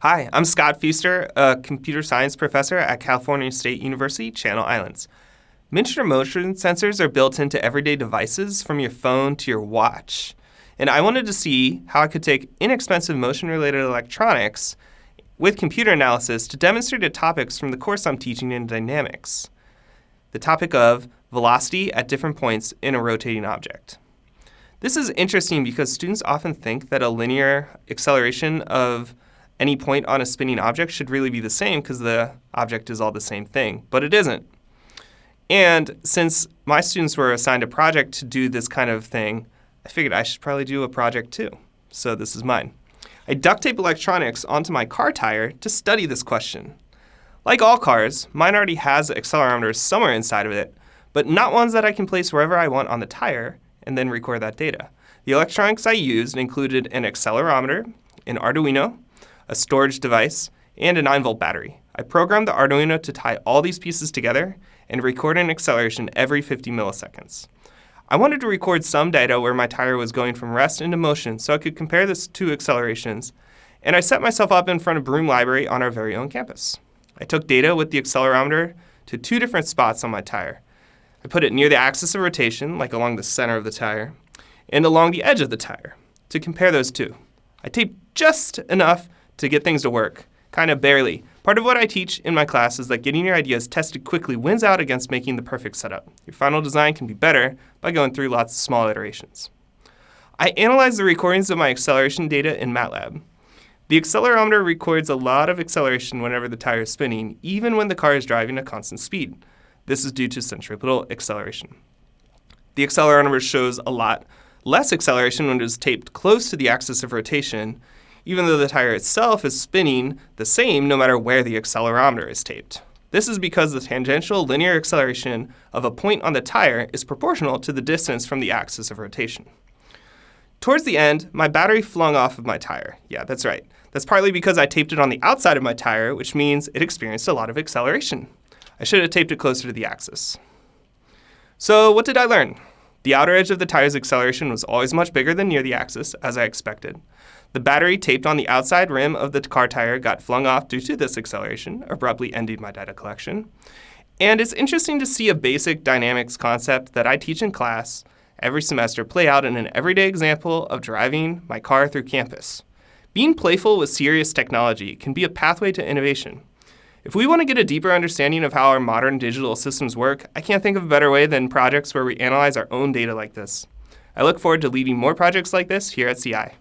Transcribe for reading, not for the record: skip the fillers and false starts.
Hi, I'm Scott Feister, a computer science professor at California State University, Channel Islands. Miniature motion sensors are built into everyday devices from your phone to your watch. And I wanted to see how I could take inexpensive motion-related electronics with computer analysis to demonstrate topics from the course I'm teaching in dynamics. The topic of velocity at different points in a rotating object. This is interesting because students often think that a linear acceleration of any point on a spinning object should really be the same because the object is all the same thing, but it isn't. And since my students were assigned a project to do this kind of thing, I figured I should probably do a project too. So this is mine. I duct tape electronics onto my car tire to study this question. Like all cars, mine already has accelerometers somewhere inside of it, but not ones that I can place wherever I want on the tire and then record that data. The electronics I used included an accelerometer, an Arduino, a storage device, and a 9-volt battery. I programmed the Arduino to tie all these pieces together and record an acceleration every 50 milliseconds. I wanted to record some data where my tire was going from rest into motion so I could compare these two accelerations, and I set myself up in front of Broom Library on our very own campus. I took data with the accelerometer to two different spots on my tire. I put it near the axis of rotation, like along the center of the tire, and along the edge of the tire, to compare those two. I taped just enough to get things to work, kind of barely. Part of what I teach in my class is that getting your ideas tested quickly wins out against making the perfect setup. Your final design can be better by going through lots of small iterations. I analyzed the recordings of my acceleration data in MATLAB. The accelerometer records a lot of acceleration whenever the tire is spinning, even when the car is driving at constant speed. This is due to centripetal acceleration. The accelerometer shows a lot less acceleration when it is taped close to the axis of rotation, even though the tire itself is spinning the same no matter where the accelerometer is taped. This is because the tangential linear acceleration of a point on the tire is proportional to the distance from the axis of rotation. Towards the end, my battery flung off of my tire. Yeah, that's right. That's partly because I taped it on the outside of my tire, which means it experienced a lot of acceleration. I should have taped it closer to the axis. So what did I learn? The outer edge of the tire's acceleration was always much bigger than near the axis, as I expected. The battery taped on the outside rim of the car tire got flung off due to this acceleration, abruptly ending my data collection. And it's interesting to see a basic dynamics concept that I teach in class every semester play out in an everyday example of driving my car through campus. Being playful with serious technology can be a pathway to innovation. If we want to get a deeper understanding of how our modern digital systems work, I can't think of a better way than projects where we analyze our own data like this. I look forward to leading more projects like this here at CI.